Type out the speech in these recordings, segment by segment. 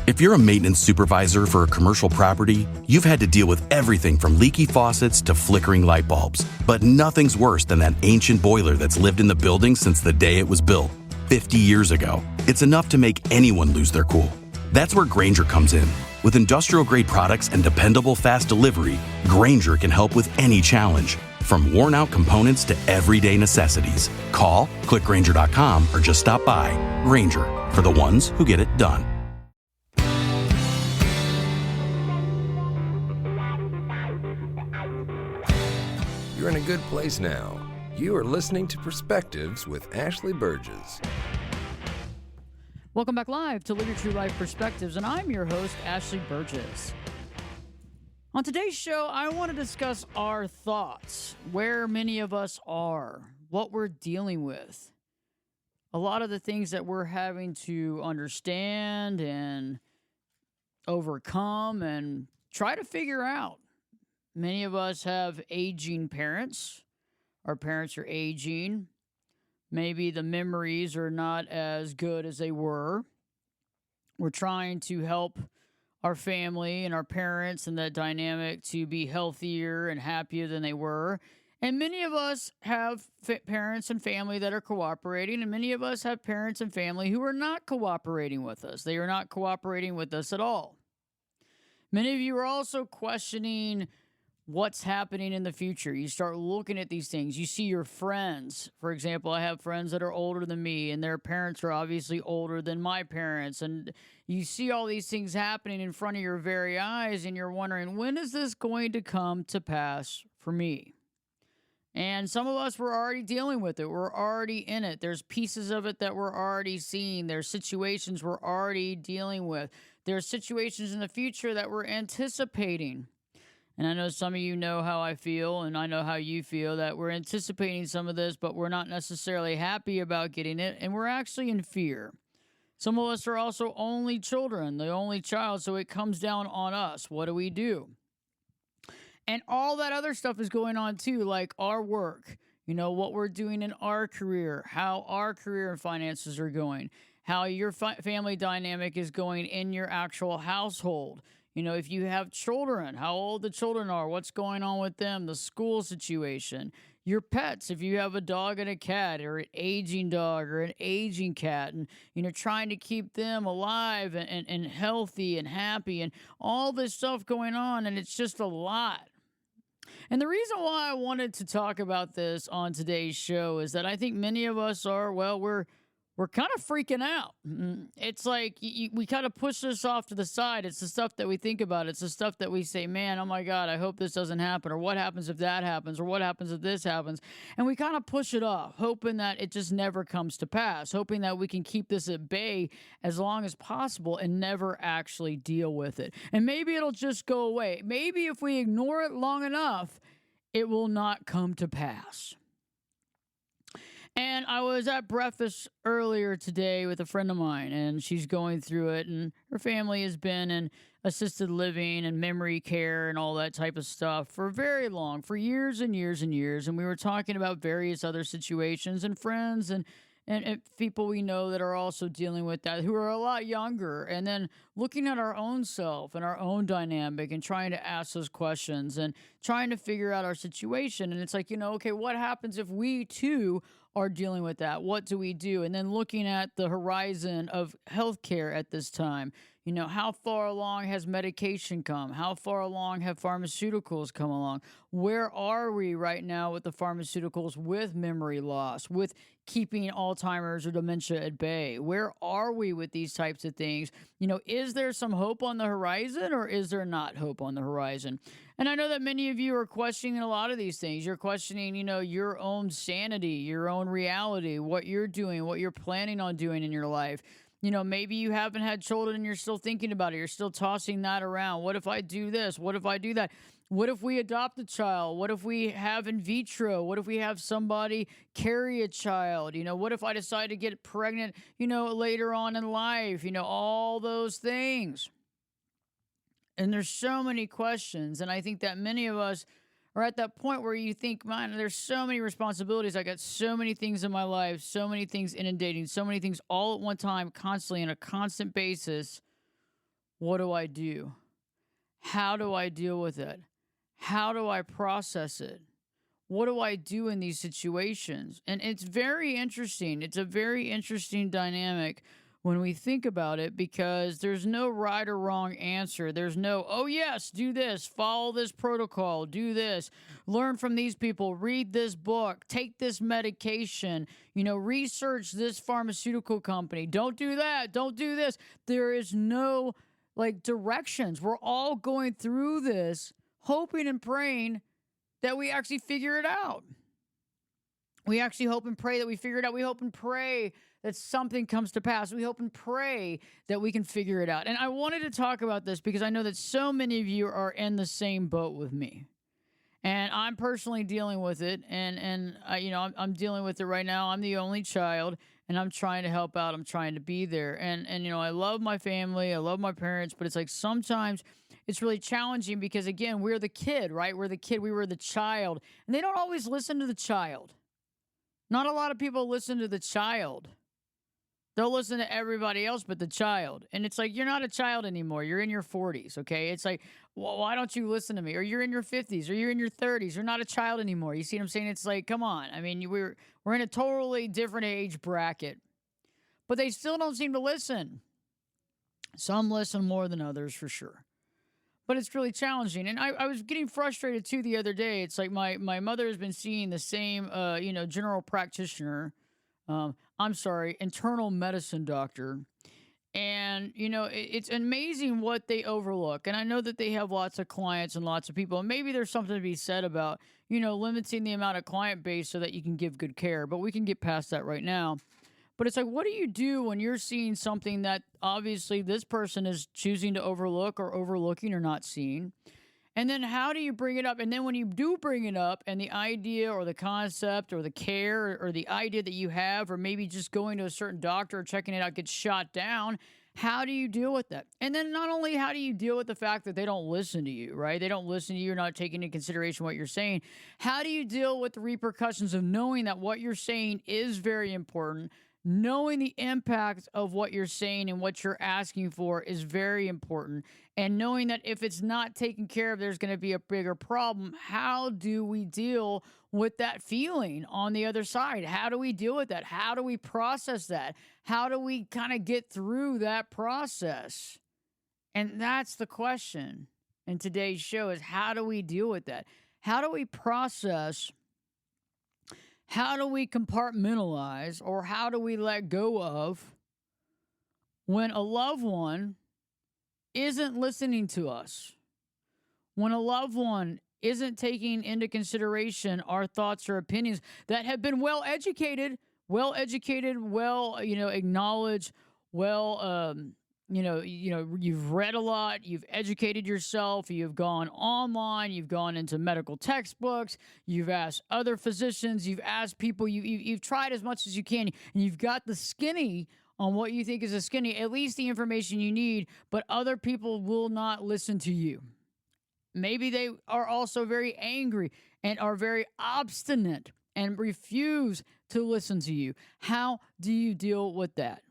If you're a maintenance supervisor for a commercial property, you've had to deal with everything from leaky faucets to flickering light bulbs. But nothing's worse than that ancient boiler that's lived in the building since the day it was built, 50 years ago. It's enough to make anyone lose their cool. That's where Grainger comes in. With industrial-grade products and dependable fast delivery, Grainger can help with any challenge, from worn-out components to everyday necessities. Call, click Grainger.com, or just stop by. Grainger, for the ones who get it done. You're in a good place now. You are listening to Perspectives with Ashley Burgess. Welcome back live to Live Your True Life Perspectives, and I'm your host, Ashley Burgess. On today's show, I want to discuss our thoughts, where many of us are, what we're dealing with, a lot of the things that we're having to understand and overcome and try to figure out. Many of us have aging parents. Our parents are aging. Maybe the memories are not as good as they were. We're trying to help our family and our parents and that dynamic to be healthier and happier than they were. And many of us have parents and family that are cooperating, and many of us have parents and family who are not cooperating with us. They are not cooperating with us at all. Many of you are also questioning what's happening in the future. You start looking at these things. You see your friends. For example, I have friends that are older than me, and their parents are obviously older than my parents. And you see all these things happening in front of your very eyes, and you're wondering, when is this going to come to pass for me? And some of us were already dealing with it. We're already in it. There's pieces of it that we're already seeing. There's situations we're already dealing with. There's situations in the future that we're anticipating. And I know some of you know how I feel, and I know how you feel, that we're anticipating some of this, but we're not necessarily happy about getting it, and we're actually in fear. Some of us are also only children, the only child, so it comes down on us. What do we do? And all that other stuff is going on too, like our work, what we're doing in our career, how our career and finances are going, how your family dynamic is going in your actual household. If you have children, how old the children are, what's going on with them, the school situation, your pets, if you have a dog and a cat, or an aging dog or an aging cat, and, trying to keep them alive and healthy and happy, and all this stuff going on, and it's just a lot. And the reason why I wanted to talk about this on today's show is that I think many of us are, we're kind of freaking out. It's like we kind of push this off to the side. It's the stuff that we think about. It's the stuff that we say, man, oh my God, I hope this doesn't happen. Or what happens if that happens? Or what happens if this happens? And we kind of push it off, hoping that it just never comes to pass, hoping that we can keep this at bay as long as possible and never actually deal with it. And maybe it'll just go away. Maybe if we ignore it long enough, it will not come to pass. And I was at breakfast earlier today with a friend of mine, and she's going through it, and her family has been in assisted living and memory care and all that type of stuff for very long, for years and years and years. And we were talking about various other situations and friends and people we know that are also dealing with that, who are a lot younger, and then looking at our own self and our own dynamic and trying to ask those questions and trying to figure out our situation. And it's like, okay, what happens if we too are dealing with that? What do we do? And then looking at the horizon of healthcare at this time. How far along has medication come? How far along have pharmaceuticals come along? Where are we right now with the pharmaceuticals, with memory loss, with keeping Alzheimer's or dementia at bay? Where are we with these types of things? Is there some hope on the horizon, or is there not hope on the horizon? And I know that many of you are questioning a lot of these things. You're questioning, your own sanity, your own reality, what you're doing, what you're planning on doing in your life. Maybe you haven't had children and you're still thinking about it. You're still tossing that around. What if I do this? What if I do that? What if we adopt a child? What if we have in vitro? What if we have somebody carry a child? What if I decide to get pregnant, later on in life? All those things. And there's so many questions. And I think that many of us are at that point where you think, man, there's so many responsibilities. I got so many things in my life, so many things inundating, so many things all at one time, constantly on a constant basis. What do I do? How do I deal with it? How do I process it? What do I do in these situations? And it's very interesting. It's a very interesting dynamic when we think about it, because there's no right or wrong answer. There's no, oh, yes, do this, follow this protocol, do this, learn from these people, read this book, take this medication, research this pharmaceutical company. Don't do that. Don't do this. There is no directions. We're all going through this, hoping and praying that we actually figure it out. We actually hope and pray that we figure it out. We hope and pray that something comes to pass. We hope and pray that we can figure it out. And I wanted to talk about this because I know that so many of you are in the same boat with me. And I'm personally dealing with it. And I'm dealing with it right now. I'm the only child, and I'm trying to help out. I'm trying to be there. And I love my family. I love my parents. But it's like sometimes it's really challenging because, again, we're the kid, right? We're the kid. We were the child. And they don't always listen to the child. Not a lot of people listen to the child. They'll listen to everybody else but the child. And it's like, you're not a child anymore. You're in your 40s, okay? It's like, well, why don't you listen to me? Or you're in your 50s, or you're in your 30s. You're not a child anymore. You see what I'm saying? It's like, come on. I mean, we're in a totally different age bracket. But they still don't seem to listen. Some listen more than others, for sure. But it's really challenging. And I was getting frustrated, too, the other day. It's like my mother has been seeing the same, general practitioner. Internal medicine doctor. And, it's amazing what they overlook. And I know that they have lots of clients and lots of people. And maybe there's something to be said about, limiting the amount of client base so that you can give good care. But we can get past that right now. But it's like, what do you do when you're seeing something that obviously this person is choosing to overlook or overlooking or not seeing? And then how do you bring it up? And then when you do bring it up and the idea or the concept or the care or the idea that you have, or maybe just going to a certain doctor or checking it out gets shot down, how do you deal with that? And then not only how do you deal with the fact that they don't listen to you, right? They don't listen to you. You're not taking into consideration what you're saying. How do you deal with the repercussions of knowing that what you're saying is very important? Knowing the impact of what you're saying and what you're asking for is very important. And knowing that if it's not taken care of, there's going to be a bigger problem. How do we deal with that feeling on the other side? How do we deal with that? How do we process that? How do we kind of get through that process? And that's the question in today's show, is how do we deal with that? How do we process? How do we compartmentalize, or how do we let go of when a loved one isn't listening to us? When a loved one isn't taking into consideration our thoughts or opinions that have been well educated, acknowledged, you've read a lot, you've educated yourself, you've gone online, you've gone into medical textbooks, you've asked other physicians, you've asked people, you've tried as much as you can, and you've got the skinny on what you think is a skinny, at least the information you need, but other people will not listen to you. Maybe they are also very angry and are very obstinate and refuse to listen to you. How do you deal with that?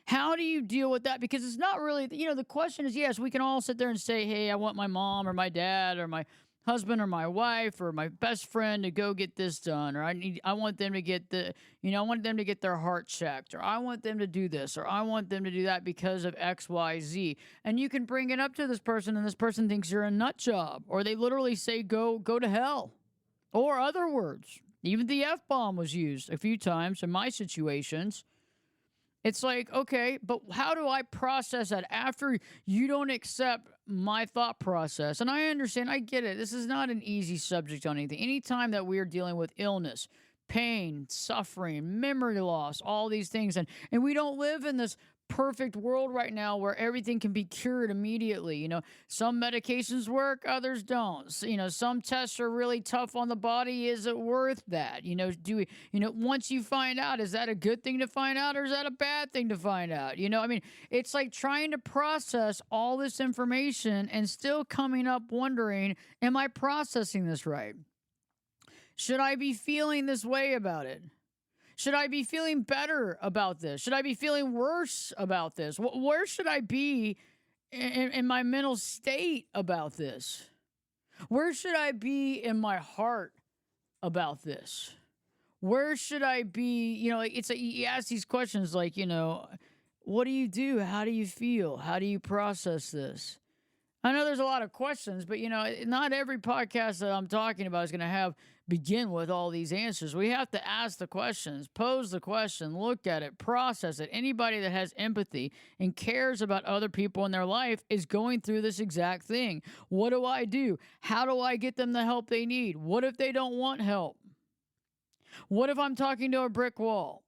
How do you deal with that? Because it's not really, the question is, yes, we can all sit there and say, hey, I want my mom or my dad or my husband or my wife or my best friend to go get this done, or I want them to get I want them to get their heart checked, or I want them to do this, or I want them to do that because of X, Y, Z. And you can bring it up to this person, and this person thinks you're a nut job, or they literally say, go to hell, or other words. Even the F-bomb was used a few times in my situations. It's like, okay, but how do I process that after you don't accept my thought process? And I understand, I get it. This is not an easy subject on anything. Anytime that we are dealing with illness, pain, suffering, memory loss, all these things, and we don't live in this perfect world right now where everything can be cured immediately. Some medications work, others don't. Some tests are really tough on the body. Is it worth that? Once you find out, is that a good thing to find out, or is that a bad thing to find out? It's like trying to process all this information and still coming up wondering, am I processing this right? Should I be feeling this way about it? Should I be feeling better about this? Should I be feeling worse about this? Where should I be in my mental state about this? Where should I be in my heart about this? Where should I be? You ask these questions like, what do you do? How do you feel? How do you process this? I know there's a lot of questions, but, not every podcast that I'm talking about is going to begin with all these answers. We have to ask the questions, pose the question, look at it, process it. Anybody that has empathy and cares about other people in their life is going through this exact thing. What do I do? How do I get them the help they need? What if they don't want help? What if I'm talking to a brick wall?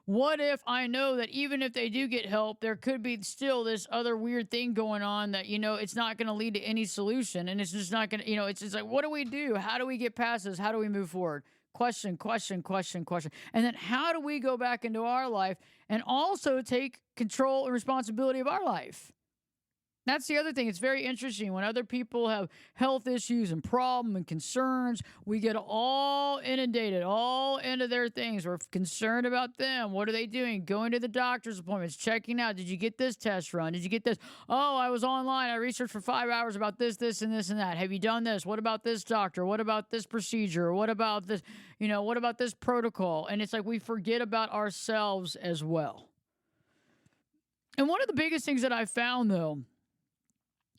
What if I know that even if they do get help, there could be still this other weird thing going on that, it's not going to lead to any solution, and it's just not going to, it's just like, what do we do? How do we get past this? How do we move forward? Question. And then how do we go back into our life and also take control and responsibility of our life? That's the other thing. It's very interesting. When other people have health issues and problems and concerns, we get all inundated, all into their things. We're concerned about them. What are they doing? Going to the doctor's appointments, checking out. Did you get this test run? Did you get this? Oh, I was online. I researched for 5 hours about this, and this, and that. Have you done this? What about this doctor? What about this procedure? What about this, what about this protocol? And it's like we forget about ourselves as well. And one of the biggest things that I found, though,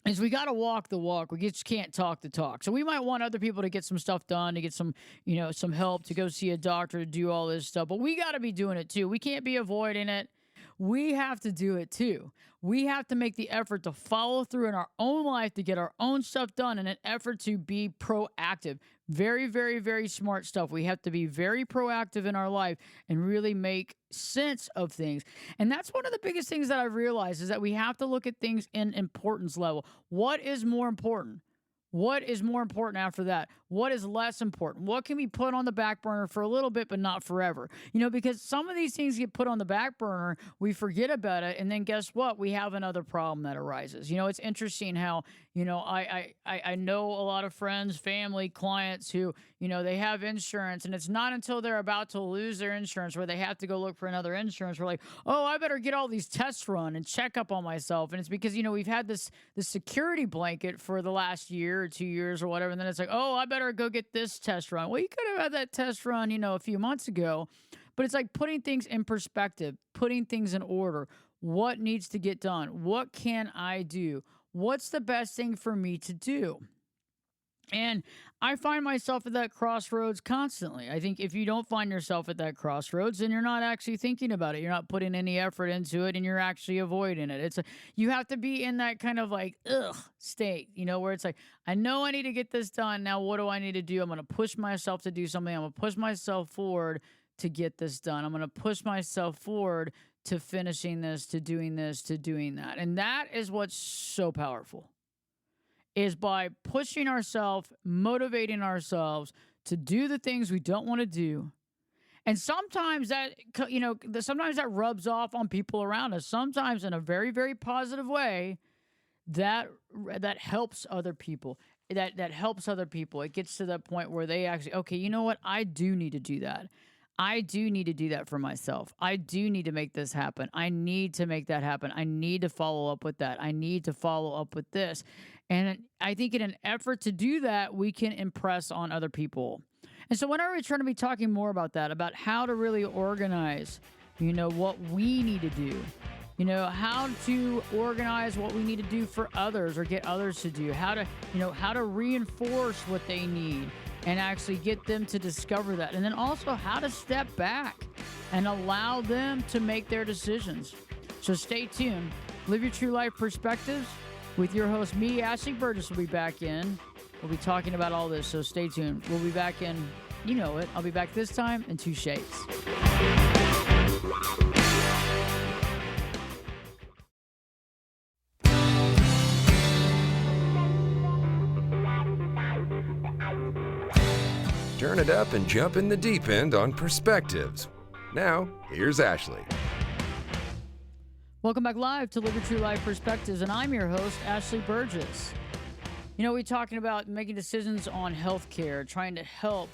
is we got to walk the walk. We just can't talk the talk. So we might want other people to get some stuff done, to get some, some help, to go see a doctor, to do all this stuff. But we got to be doing it too. We can't be avoiding it. We have to do it too. We have to make the effort to follow through in our own life to get our own stuff done in an effort to be proactive. Very, very, very smart stuff. We have to be very proactive in our life and really make sense of things. And that's one of the biggest things that I've realized is that we have to look at things in importance level. What is more important? What is more important after that? What is less important? What can we put on the back burner for a little bit, but not forever? Because some of these things get put on the back burner, we forget about it, and then guess what? We have another problem that arises. It's interesting how, I know a lot of friends, family, clients who, they have insurance, and it's not until they're about to lose their insurance where they have to go look for another insurance. We're like, oh, I better get all these tests run and check up on myself. And it's because, we've had this security blanket for the last year or 2 years or whatever. And then it's like, oh, I better go get this test run. Well, you could have had that test run, a few months ago. But it's like putting things in perspective, putting things in order. What needs to get done? What can I do? What's the best thing for me to do? And I find myself at that crossroads constantly. I think if you don't find yourself at that crossroads, then you're not actually thinking about it. You're not putting any effort into it, and you're actually avoiding it. You have to be in that kind of like, state, where it's like, I know I need to get this done. Now, what do I need to do? I'm going to push myself to do something. I'm going to push myself forward to get this done. I'm going to push myself forward to finishing this, to doing that. And that is what's so powerful. Is by pushing ourselves, motivating ourselves to do the things we don't want to do. And sometimes that, sometimes that rubs off on people around us. Sometimes in a very, very positive way, that helps other people. That helps other people. It gets to that point where they actually, okay, you know what? I do need to do that. I do need to do that for myself. I do need to make this happen. I need to make that happen. I need to follow up with that. I need to follow up with this. And I think in an effort to do that, we can impress on other people. And so when are we trying to be talking more about that, about how to really organize, what we need to do, how to organize what we need to do for others or get others to do, how to reinforce what they need and actually get them to discover that. And then also how to step back and allow them to make their decisions. So stay tuned. Live Your True Life Perspectives with your host, me, Ashley Burgess, will be back in. We'll be talking about all this, so stay tuned. We'll be back in, you know it. I'll be back this time in 2 shapes. Turn it up and jump in the deep end on Perspectives. Now, here's Ashley. Welcome back live to Live Your True Life Perspectives, and I'm your host, Ashley Burgess. We're talking about making decisions on healthcare, trying to help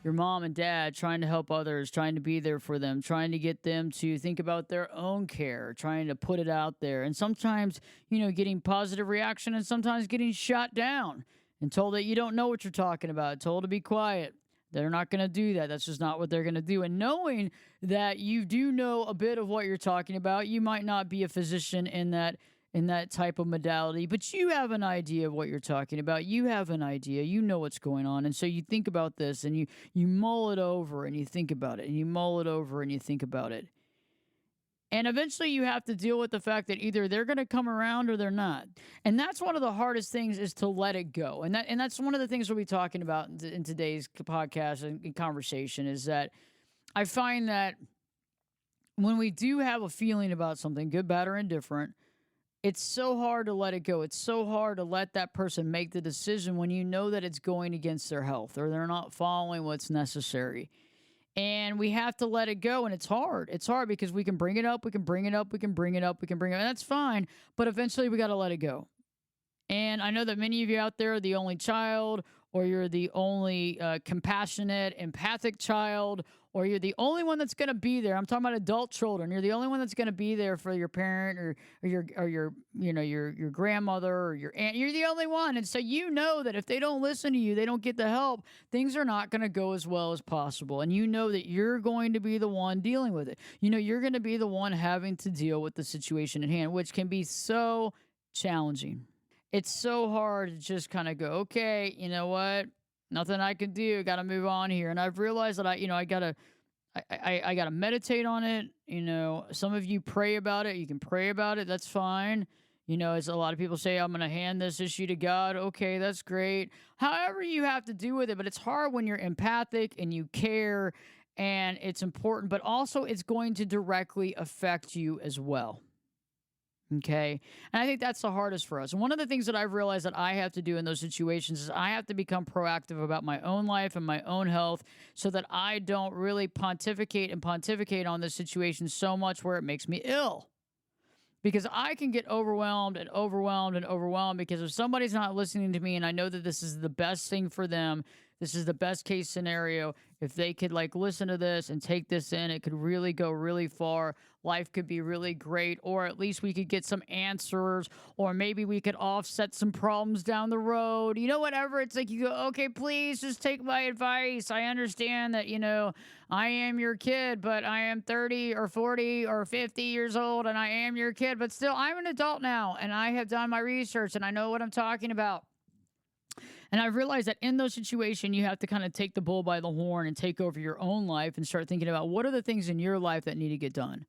your mom and dad, trying to help others, trying to be there for them, trying to get them to think about their own care, trying to put it out there. And sometimes, getting positive reaction and sometimes getting shot down and told that you don't know what you're talking about, told to be quiet. They're not going to do that. That's just not what they're going to do. And knowing that you do know a bit of what you're talking about, you might not be a physician in that type of modality, but you have an idea of what you're talking about. You have an idea. You know what's going on. And so you think about this and you mull it over and you think about it and you mull it over and you think about it. And eventually you have to deal with the fact that either they're going to come around or they're not. And that's one of the hardest things, is to let it go. And that's one of the things we'll be talking about in today's podcast and conversation, is that I find that when we do have a feeling about something, good, bad, or indifferent, it's so hard to let it go. It's so hard to let that person make the decision when you know that it's going against their health or they're not following what's necessary. And we have to let it go, and it's hard. It's hard because we can bring it up, we can bring it up, we can bring it up, we can bring it up, and that's fine, but eventually we got to let it go. And I know that many of you out there are the only child, or you're the only compassionate, empathic child, or you're the only one that's going to be there. I'm talking about adult children. You're the only one that's going to be there for your parent or your grandmother or your aunt. You're the only one. And so you know that if they don't listen to you, they don't get the help, things are not going to go as well as possible. And you know that you're going to be the one dealing with it. You're going to be the one having to deal with the situation at hand, which can be so challenging. It's so hard to just kind of go, okay, you know what? Nothing I can do. Got to move on here. And I've realized that I gotta meditate on it. Some of you pray about it. You can pray about it. That's fine. As a lot of people say, I'm going to hand this issue to God. Okay, that's great. However you have to do with it, but it's hard when you're empathic and you care and it's important, but also it's going to directly affect you as well. Okay. And I think that's the hardest for us. And one of the things that I've realized that I have to do in those situations is I have to become proactive about my own life and my own health so that I don't really pontificate on this situation so much where it makes me ill. Because I can get overwhelmed because if somebody's not listening to me and I know that this is the best thing for them, this is the best case scenario, if they could listen to this and take this in, it could really go really far. Life could be really great, or at least we could get some answers, or maybe we could offset some problems down the road. Whatever. It's you go, okay, please just take my advice. I understand that, I am your kid, but I am 30 or 40 or 50 years old and I am your kid, but still I'm an adult now and I have done my research and I know what I'm talking about. And I've realized that in those situations, you have to kind of take the bull by the horn and take over your own life and start thinking about what are the things in your life that need to get done?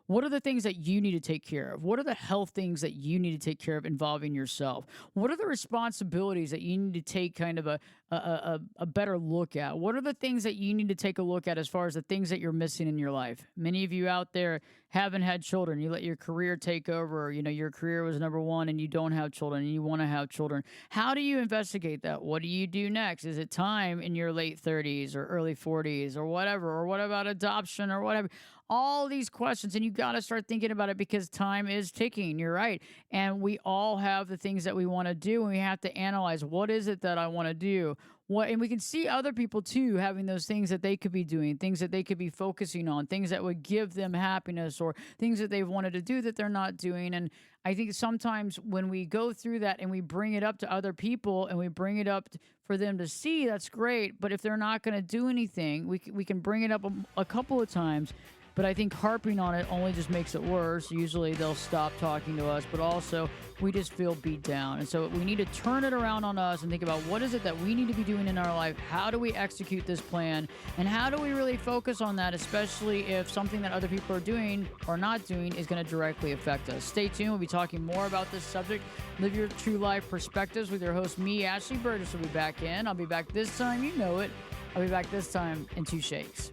What are the things that you need to take care of? What are the health things that you need to take care of involving yourself? What are the responsibilities that you need to take kind of a better look at? What are the things that you need to take a look at as far as the things that you're missing in your life? Many of you out there haven't had children. You let your career take over. Your career was number one and you don't have children and you want to have children. How do you investigate that? What do you do next? Is it time in your late 30s or early 40s or whatever? Or what about adoption or whatever? All these questions, and you got to start thinking about it because time is ticking. You're right. And we all have the things that we want to do, and we have to analyze what is it that I want to do. And we can see other people too having those things that they could be doing, things that they could be focusing on, things that would give them happiness or things that they've wanted to do that they're not doing. And I think sometimes when we go through that and we bring it up to other people and we bring it up for them to see, that's great. But if they're not going to do anything, we can bring it up a couple of times. But I think harping on it only just makes it worse. Usually they'll stop talking to us, but also we just feel beat down. And so we need to turn it around on us and think about what is it that we need to be doing in our life? How do we execute this plan? And how do we really focus on that, especially if something that other people are doing or not doing is going to directly affect us? Stay tuned. We'll be talking more about this subject. Live Your True Life Perspectives with your host, me, Ashley Burgess, will be back in. I'll be back this time. You know it. I'll be back this time in 2 shakes.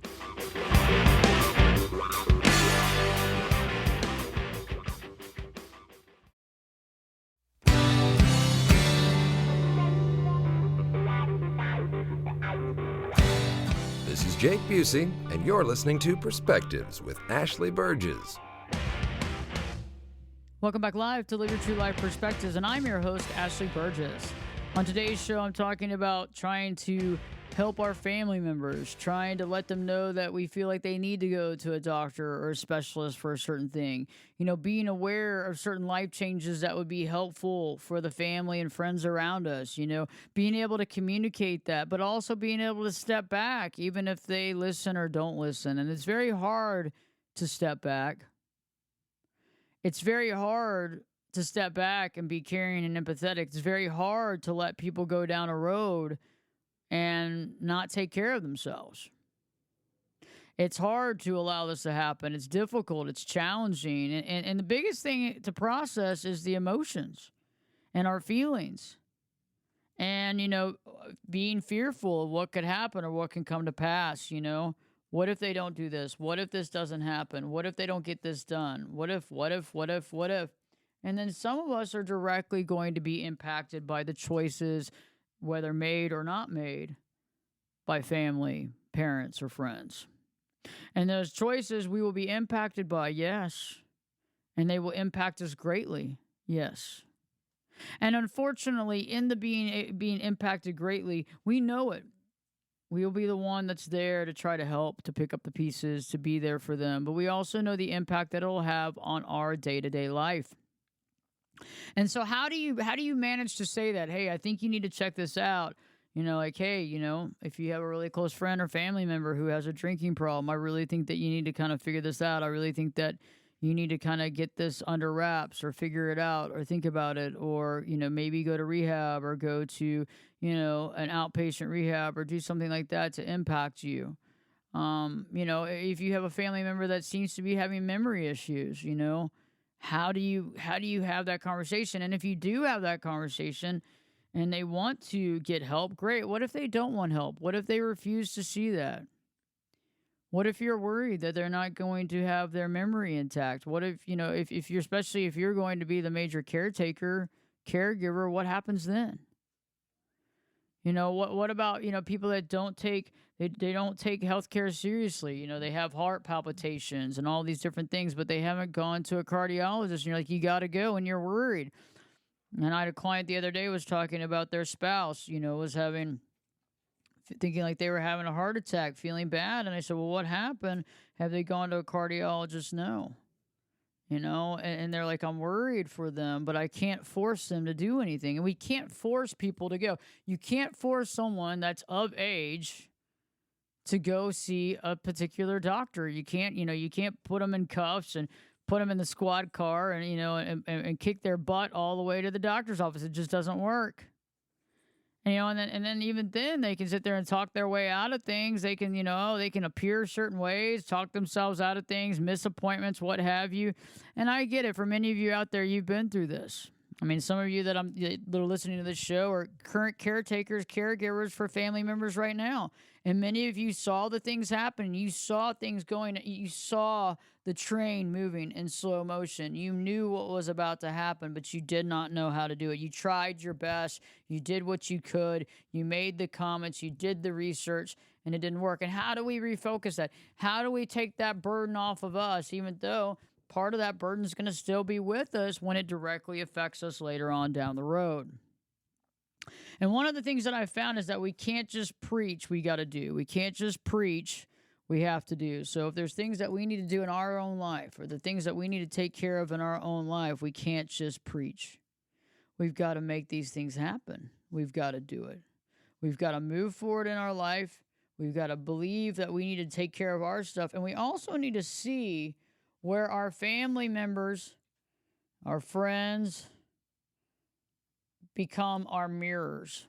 This is Jake Busey, and you're listening to Perspectives with Ashley Burgess. Welcome back live to Live Your True Life Perspectives, and I'm your host, Ashley Burgess. On today's show, I'm talking about trying to help our family members, trying to let them know that we feel like they need to go to a doctor or a specialist for a certain thing. Being aware of certain life changes that would be helpful for the family and friends around us, being able to communicate that, but also being able to step back, even if they listen or don't listen. And it's very hard to step back. It's very hard to step back and be caring and empathetic. It's very hard to let people go down a road and not take care of themselves. It's hard to allow this to happen. It's difficult. It's challenging. And the biggest thing to process is the emotions and our feelings. And, being fearful of what could happen or what can come to pass, What if they don't do this? What if this doesn't happen? What if they don't get this done? What if? And then some of us are directly going to be impacted by the choices, whether made or not made, by family, parents, or friends. And those choices we will be impacted by, yes. And they will impact us greatly, yes. And unfortunately, in the being impacted greatly, we know it. We'll be the one that's there to try to help, to pick up the pieces, to be there for them. But we also know the impact that it'll have on our day-to-day life. And so how do you manage to say that, hey, I think you need to check this out? Hey, if you have a really close friend or family member who has a drinking problem, I really think that you need to kind of figure this out. I really think that you need to kind of get this under wraps or figure it out or think about it, or, maybe go to rehab or go to, an outpatient rehab or do something like that to impact you. If you have a family member that seems to be having memory issues, how do you have that conversation? And if you do have that conversation and they want to get help, great. What if they don't want help? What if they refuse to see that? What if you're worried that they're not going to have their memory intact? What if, if you're, especially if you're going to be the major caregiver, what happens then? What about, people that don't take, they don't take healthcare seriously. They have heart palpitations and all these different things, but they haven't gone to a cardiologist. And you're like, you got to go, and you're worried. And I had a client the other day was talking about their spouse, was thinking like they were having a heart attack, feeling bad. And I said, well, what happened? Have they gone to a cardiologist? No. And they're like, I'm worried for them, but I can't force them to do anything. And we can't force people to go. You can't force someone that's of age to go see a particular doctor. You can't put them in cuffs and put them in the squad car and kick their butt all the way to the doctor's office. It just doesn't work. And then even then they can sit there and talk their way out of things. They can, they can appear certain ways, talk themselves out of things, miss appointments, what have you. And I get it. For many of you out there, you've been through this. I mean, some of you that are listening to this show are current caregivers for family members right now. And many of you saw the things happen. You saw things going. You saw the train moving in slow motion. You knew what was about to happen, but you did not know how to do it. You tried your best. You did what you could. You made the comments. You did the research, and it didn't work. And how do we refocus that? How do we take that burden off of us, even though part of that burden is going to still be with us when it directly affects us later on down the road? And one of the things that I found is that we can't just preach, we got to do. We can't just preach, we have to do. So if there's things that we need to do in our own life, or the things that we need to take care of in our own life, we can't just preach. We've got to make these things happen. We've got to do it. We've got to move forward in our life. We've got to believe that we need to take care of our stuff. And we also need to see where our family members, our friends, become our mirrors.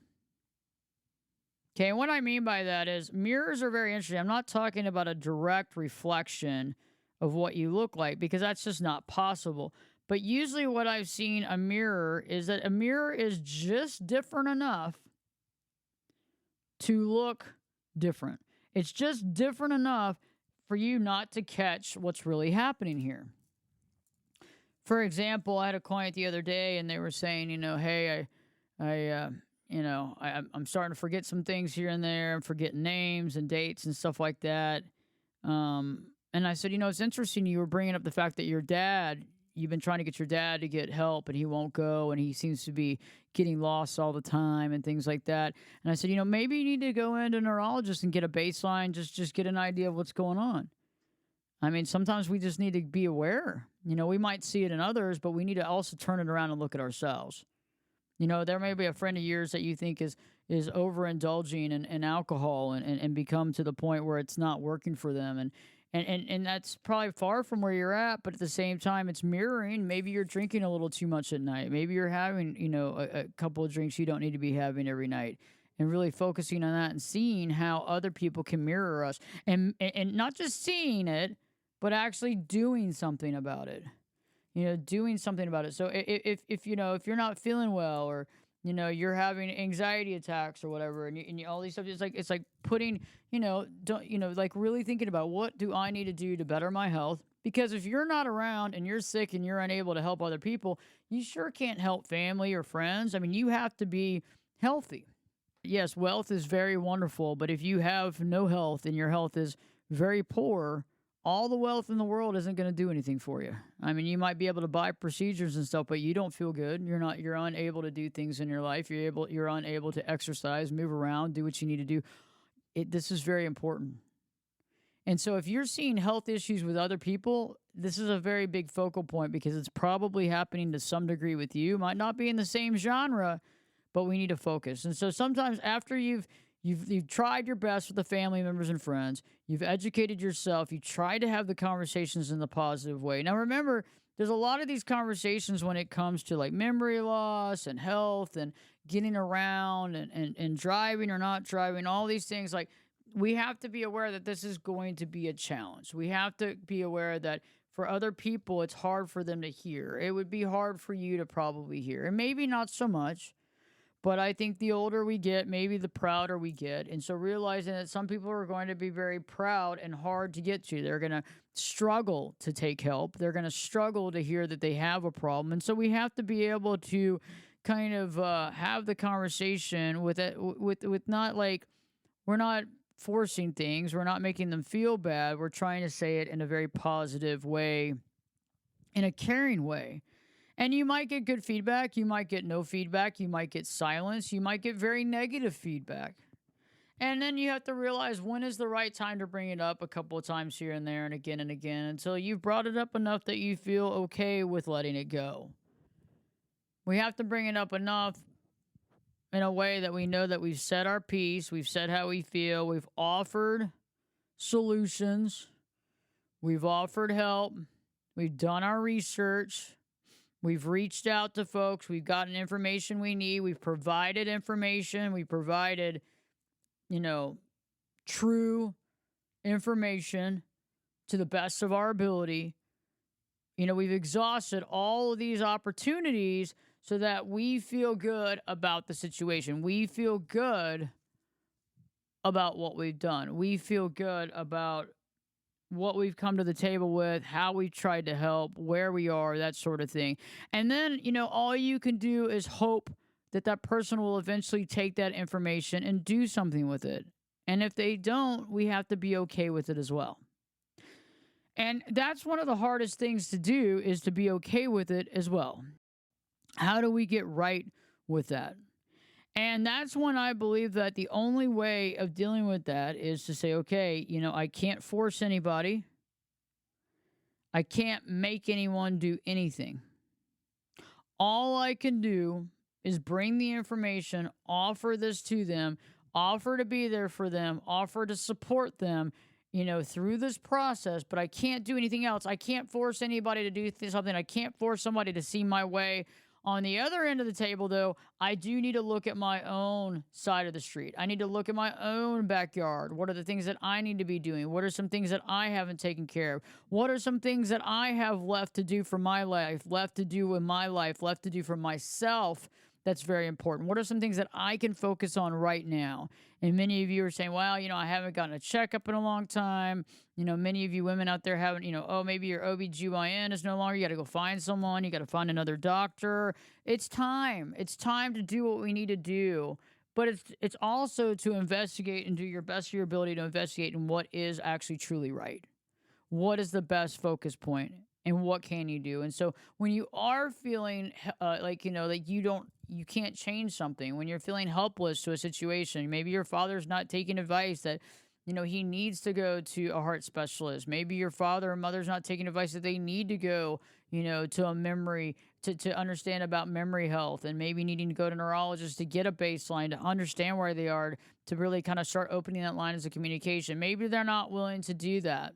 Okay, and what I mean by that is mirrors are very interesting. I'm not talking about a direct reflection of what you look like, because that's just not possible. But usually what I've seen a mirror is that a mirror is just different enough to look different. It's just different enough for you not to catch what's really happening here. For example, I had a client the other day, and they were saying, hey, I'm starting to forget some things here and there. I'm forgetting names and dates and stuff like that. And I said, it's interesting you were bringing up the fact that your dad, you've been trying to get your dad to get help and he won't go and he seems to be getting lost all the time and things like that. And I said, maybe you need to go into a neurologist and get a baseline, just get an idea of what's going on. I mean, sometimes we just need to be aware. We might see it in others, but we need to also turn it around and look at ourselves. There may be a friend of yours that you think is overindulging in alcohol and become to the point where it's not working for them. And that's probably far from where you're at, but at the same time, it's mirroring. Maybe you're drinking a little too much at night. Maybe you're having, a couple of drinks you don't need to be having every night. And really focusing on that and seeing how other people can mirror us. And not just seeing it, but actually doing something about it. Doing something about it. So if you're not feeling well, or you're having anxiety attacks or whatever, and all these stuff, it's like putting, like really thinking about, what do I need to do to better my health? Because if you're not around and you're sick and you're unable to help other people, you sure can't help family or friends. I mean, you have to be healthy. Yes, wealth is very wonderful, but if you have no health and your health is very poor, all the wealth in the world isn't going to do anything for you. I mean, you might be able to buy procedures and stuff, but you don't feel good. You're unable to do things in your life. You're unable to exercise, move around, do what you need to do. This is very important. And so if you're seeing health issues with other people, this is a very big focal point, because it's probably happening to some degree with you. Might not be in the same genre, but we need to focus. And so sometimes after you've tried your best with the family members and friends, you've educated yourself, you try to have the conversations in the positive way. Now remember, there's a lot of these conversations when it comes to like memory loss and health and getting around and driving or not driving, all these things. Like, we have to be aware that this is going to be a challenge. We have to be aware that for other people, it's hard for them to hear. It would be hard for you to probably hear, and maybe not so much. But I think the older we get, maybe the prouder we get. And so realizing that some people are going to be very proud and hard to get to. They're going to struggle to take help. They're going to struggle to hear that they have a problem. And so we have to be able to kind of have the conversation with it, with not like, we're not forcing things. We're not making them feel bad. We're trying to say it in a very positive way, in a caring way. And you might get good feedback. You might get no feedback. You might get silence. You might get very negative feedback. And then you have to realize when is the right time to bring it up a couple of times here and there and again until you've brought it up enough that you feel okay with letting it go. We have to bring it up enough in a way that we know that we've said our piece. We've said how we feel. We've offered solutions. We've offered help. We've done our research. We've reached out to folks. We've gotten information we need. We've provided information. We provided, true information to the best of our ability. We've exhausted all of these opportunities so that we feel good about the situation. We feel good about what we've done. We feel good about what we've come to the table with, how we've tried to help, where we are, that sort of thing. And then, all you can do is hope that that person will eventually take that information and do something with it. And if they don't, we have to be okay with it as well. And that's one of the hardest things to do, is to be okay with it as well. How do we get right with that? And that's when I believe that the only way of dealing with that is to say, okay, I can't force anybody. I can't make anyone do anything. All I can do is bring the information, offer this to them, offer to be there for them, offer to support them, through this process, but I can't do anything else. I can't force anybody to do something. I can't force somebody to see my way. On the other end of the table, though, I do need to look at my own side of the street. I need to look at my own backyard. What are the things that I need to be doing? What are some things that I haven't taken care of? What are some things that I have left to do for my life, left to do in my life, left to do for myself? That's very important. What are some things that I can focus on right now? And many of you are saying, well, I haven't gotten a checkup in a long time. Many of you women out there haven't, maybe your OBGYN is no longer. You got to go find someone. You got to find another doctor. It's time. It's time to do what we need to do. But it's also to investigate and do your best of your ability to investigate in what is actually truly right. What is the best focus point? and what can you do? And so when you are feeling like you can't change something, when you're feeling helpless to a situation, maybe your father's not taking advice that he needs to go to a heart specialist. Maybe your father or mother's not taking advice that they need to go, to a memory to understand about memory health, and maybe needing to go to a neurologist to get a baseline to understand where they are, to really kind of start opening that line of communication. Maybe they're not willing to do that.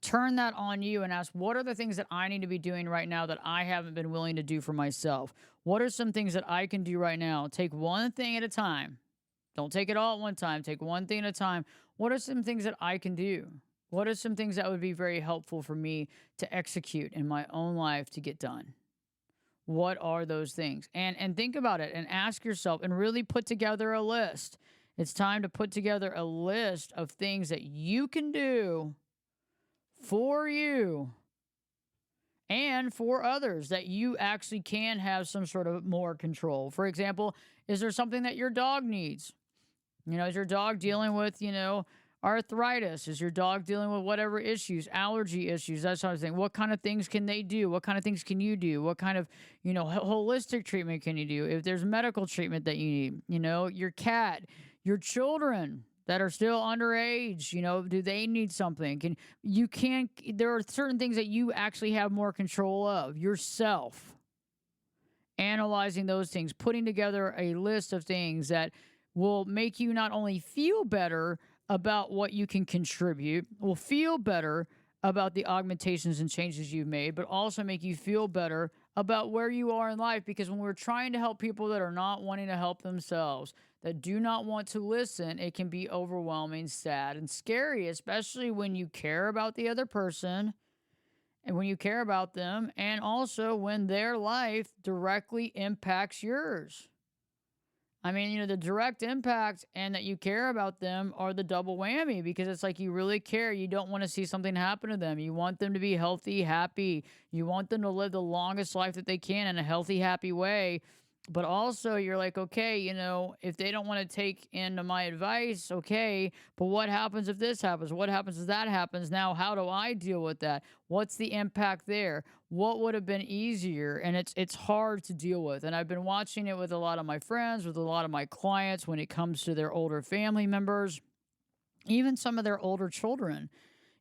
Turn that on you and ask, what are the things that I need to be doing right now that I haven't been willing to do for myself? What are some things that I can do right now? Take one thing at a time. Don't take it all at one time. Take one thing at a time. What are some things that I can do? What are some things that would be very helpful for me to execute in my own life to get done? What are those things? And think about it and ask yourself and really put together a list. It's time to put together a list of things that you can do for you and for others that you actually can have some sort of more control. For example, is there something that your dog needs? Is your dog dealing with, arthritis? Is your dog dealing with whatever issues, allergy issues, that sort of thing? What kind of things can they do? What kind of things can you do? What kind of, holistic treatment can you do? If there's medical treatment that you need, your cat, your children that are still underage, do they need something? There are certain things that you actually have more control of yourself. Analyzing those things, putting together a list of things that will make you not only feel better about what you can contribute, will feel better about the augmentations and changes you've made, but also make you feel better about where you are in life. Because when we're trying to help people that are not wanting to help themselves, that do not want to listen, it can be overwhelming, sad, and scary, especially when you care about the other person and when you care about them, and also when their life directly impacts yours. The direct impact and that you care about them are the double whammy, because it's like you really care. You don't want to see something happen to them. You want them to be healthy, happy. You want them to live the longest life that they can in a healthy, happy way. But also you're like, okay, if they don't want to take into my advice, okay, but what happens if this happens? What happens if that happens? Now, how do I deal with that? What's the impact there? What would have been easier? And it's hard to deal with. And I've been watching it with a lot of my friends, with a lot of my clients when it comes to their older family members, even some of their older children,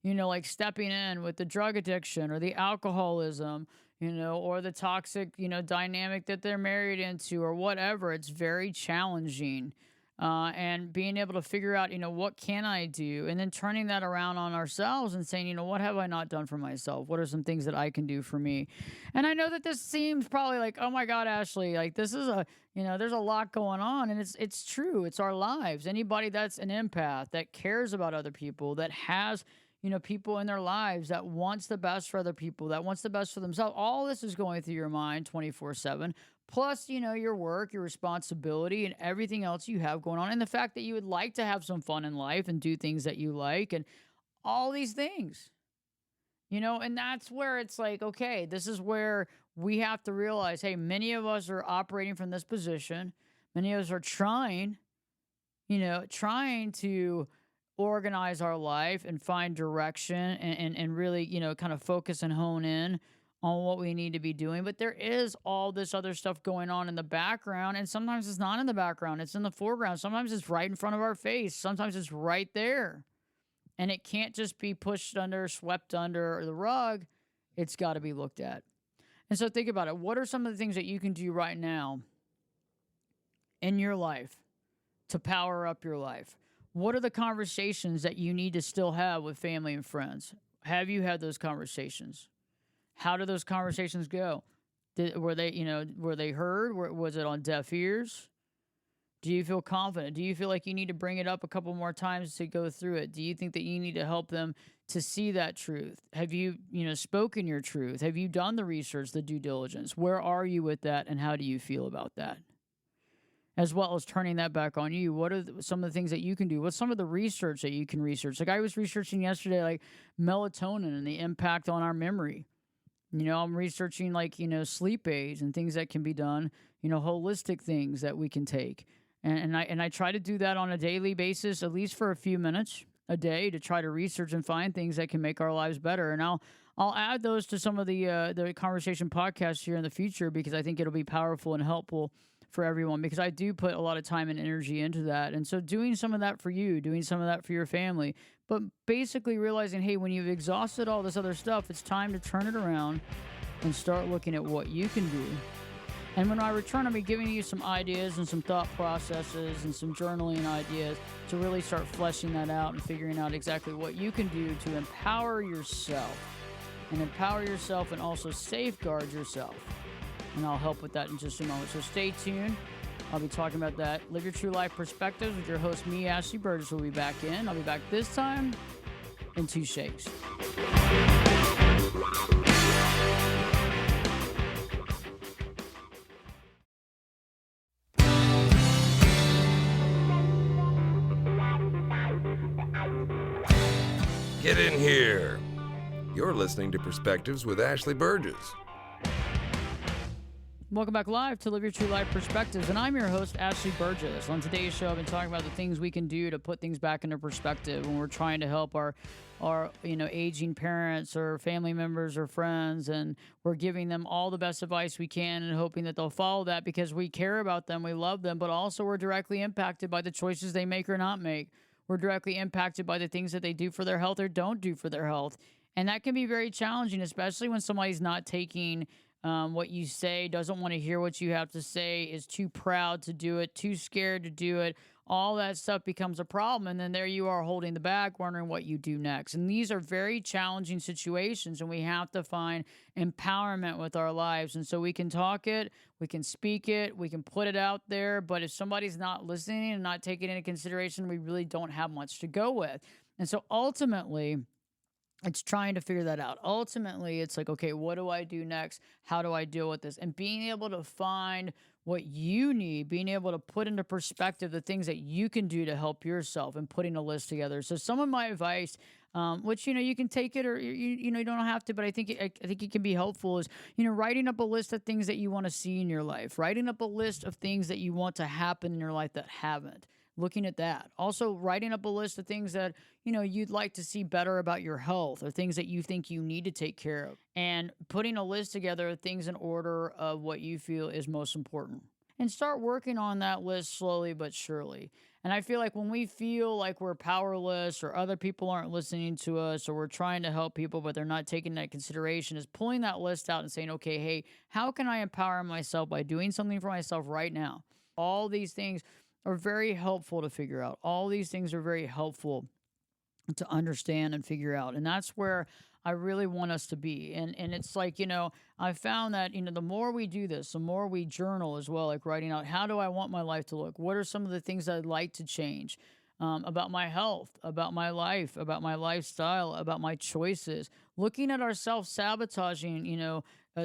like stepping in with the drug addiction or the alcoholism, or the toxic, dynamic that they're married into or whatever. It's very challenging. And being able to figure out, what can I do? And then turning that around on ourselves and saying, what have I not done for myself? What are some things that I can do for me? And I know that this seems probably like, oh my God, Ashley, like this is there's a lot going on, and it's true. It's our lives. Anybody that's an empath, that cares about other people, that has people in their lives, that wants the best for other people, that wants the best for themselves. All this is going through your mind 24/7. Plus, your work, your responsibility, and everything else you have going on. And the fact that you would like to have some fun in life and do things that you like and all these things. And that's where it's like, okay, this is where we have to realize, hey, many of us are operating from this position. Many of us are trying to organize our life and find direction and really, kind of focus and hone in on what we need to be doing. But there is all this other stuff going on in the background. And sometimes it's not in the background. It's in the foreground. Sometimes it's right in front of our face. Sometimes it's right there. And it can't just be pushed under, swept under the rug. It's got to be looked at. And so think about it. What are some of the things that you can do right now in your life to power up your life? What are the conversations that you need to still have with family and friends? Have you had those conversations? How did those conversations go? Were they heard? Was it on deaf ears? Do you feel confident? Do you feel like you need to bring it up a couple more times to go through it? Do you think that you need to help them to see that truth? Have you, spoken your truth? Have you done the research, the due diligence? Where are you with that, and how do you feel about that? As well as turning that back on you. What are some of the things that you can do? What's some of the research that you can research? Like I was researching yesterday, like melatonin and the impact on our memory. I'm researching sleep aids and things that can be done, holistic things that we can take. And I try to do that on a daily basis, at least for a few minutes a day, to try to research and find things that can make our lives better. And I'll add those to some of the conversation podcasts here in the future because I think it'll be powerful and helpful for everyone because I do put a lot of time and energy into that. And so doing some of that for you, doing some of that for your family, but basically realizing, hey, when you've exhausted all this other stuff, it's time to turn it around and start looking at what you can do. And when I return, I'll be giving you some ideas and some thought processes and some journaling ideas to really start fleshing that out and figuring out exactly what you can do to empower yourself and also safeguard yourself. And I'll help with that in just a moment. So stay tuned. I'll be talking about that. Live Your True Life Perspectives with your host, me, Ashley Burgess, will be back in. I'll be back this time in 2 shakes. Get in here. You're listening to Perspectives with Ashley Burgess. Welcome back live to Live Your True Life Perspectives, and I'm your host, Ashley Burgess. On today's show, I've been talking about the things we can do to put things back into perspective when we're trying to help our aging parents or family members or friends, and we're giving them all the best advice we can and hoping that they'll follow that because we care about them, we love them, but also we're directly impacted by the choices they make or not make. We're directly impacted by the things that they do for their health or don't do for their health. And that can be very challenging, especially when somebody's not taking what you say, doesn't want to hear what you have to say, is too proud to do it, too scared to do it. All that stuff becomes a problem. And then there you are holding the bag, wondering what you do next. And these are very challenging situations, and we have to find empowerment with our lives. And so we can talk it, we can speak it, we can put it out there. But if somebody's not listening and not taking into consideration, we really don't have much to go with. And so ultimately, it's trying to figure that out. Ultimately, it's like, okay, what do I do next? How do I deal with this? And being able to find what you need, being able to put into perspective the things that you can do to help yourself and putting a list together. So some of my advice, which, you can take it or, you don't have to, but I think it can be helpful is, writing up a list of things that you want to see in your life, writing up a list of things that you want to happen in your life that haven't. Looking at that. Also, writing up a list of things that, you'd like to see better about your health or things that you think you need to take care of. And putting a list together of things in order of what you feel is most important. And start working on that list slowly but surely. And I feel like when we feel like we're powerless or other people aren't listening to us or we're trying to help people but they're not taking that consideration, is pulling that list out and saying, okay, hey, how can I empower myself by doing something for myself right now? All these things are very helpful to figure out. All these things are very helpful to understand and figure out. And that's where I really want us to be. And it's like, I found that, the more we do this, the more we journal as well, like writing out, how do I want my life to look? What are some of the things I'd like to change about my health, about my life, about my lifestyle, about my choices? Looking at our self-sabotaging,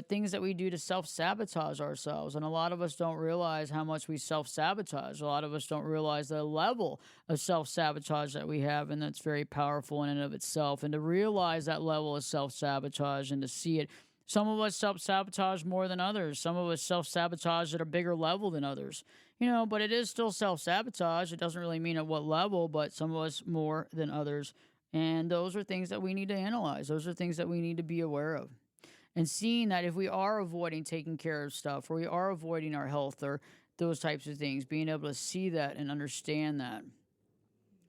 things that we do to self-sabotage ourselves. And a lot of us don't realize how much we self-sabotage. A lot of us don't realize the level of self-sabotage that we have, and that's very powerful in and of itself. And to realize that level of self-sabotage and to see it, some of us self-sabotage more than others. Some of us self-sabotage at a bigger level than others. But it is still self-sabotage. It doesn't really mean at what level, but some of us more than others. And those are things that we need to analyze. Those are things that we need to be aware of. And seeing that if we are avoiding taking care of stuff or we are avoiding our health or those types of things, being able to see that and understand that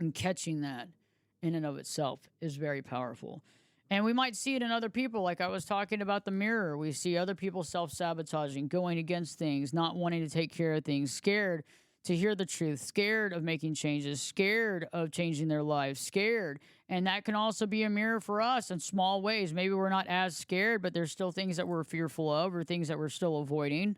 and catching that in and of itself is very powerful. And we might see it in other people. Like I was talking about the mirror. We see other people self-sabotaging, going against things, not wanting to take care of things, scared to hear the truth, scared of making changes, scared of changing their lives, scared. And that can also be a mirror for us in small ways. Maybe we're not as scared, but there's still things that we're fearful of or things that we're still avoiding.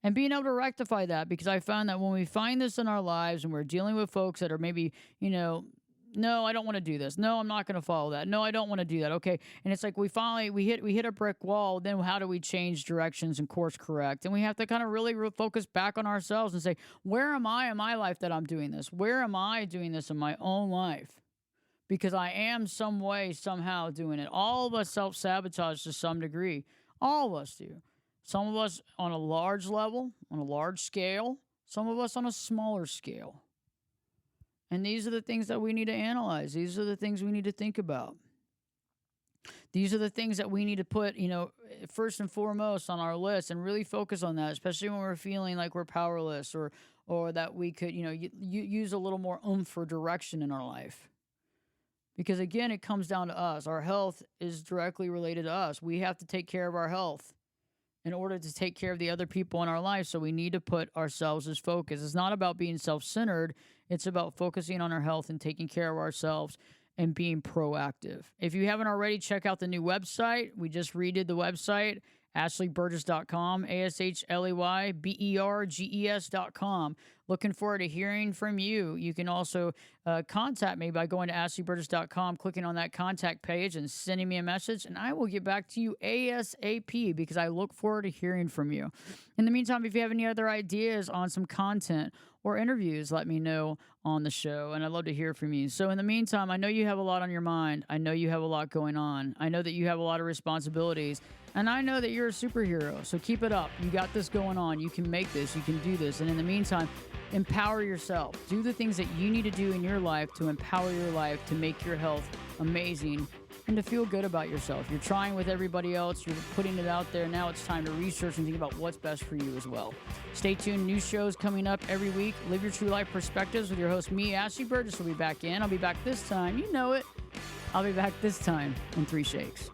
And being able to rectify that, because I found that when we find this in our lives and we're dealing with folks that are maybe, no, I don't want to do this. No, I'm not going to follow that. No, I don't want to do that. Okay. And it's like we hit a brick wall. Then how do we change directions and course correct? And we have to kind of really focus back on ourselves and say, where am I in my life that I'm doing this? Where am I doing this in my own life? Because I am some way, somehow doing it. All of us self-sabotage to some degree. All of us do. Some of us on a large level, on a large scale. Some of us on a smaller scale. And these are the things that we need to analyze. These are the things we need to think about. These are the things that we need to put, first and foremost on our list and really focus on that, especially when we're feeling like we're powerless or that we could, use a little more oomph or direction in our life. Because again, it comes down to us. Our health is directly related to us. We have to take care of our health in order to take care of the other people in our life. So we need to put ourselves as focus. It's not about being self-centered. It's about focusing on our health and taking care of ourselves and being proactive. If you haven't already, check out the new website. We just redid the website, ashleyburgess.com, ASHLEYBERGES.com. Looking forward to hearing from you. You can also contact me by going to ashleyburgess.com, clicking on that contact page and sending me a message, and I will get back to you ASAP because I look forward to hearing from you. In the meantime, if you have any other ideas on some content or interviews, let me know on the show, and I'd love to hear from you. So in the meantime, I know you have a lot on your mind. I know you have a lot going on. I know that you have a lot of responsibilities, and I know that you're a superhero. So keep it up. You got this going on. You can make this. You can do this. And in the meantime, empower yourself. Do the things that you need to do in your life to empower your life, to make your health amazing, and to feel good about yourself. You're trying with everybody else. You're putting it out there. Now it's time to research and think about what's best for you as well. Stay tuned. New shows coming up every week. Live Your True Life Perspectives with your host, me, Ashley Burgess, will be back in. I'll be back this time. You know it. I'll be back this time in 3 shakes.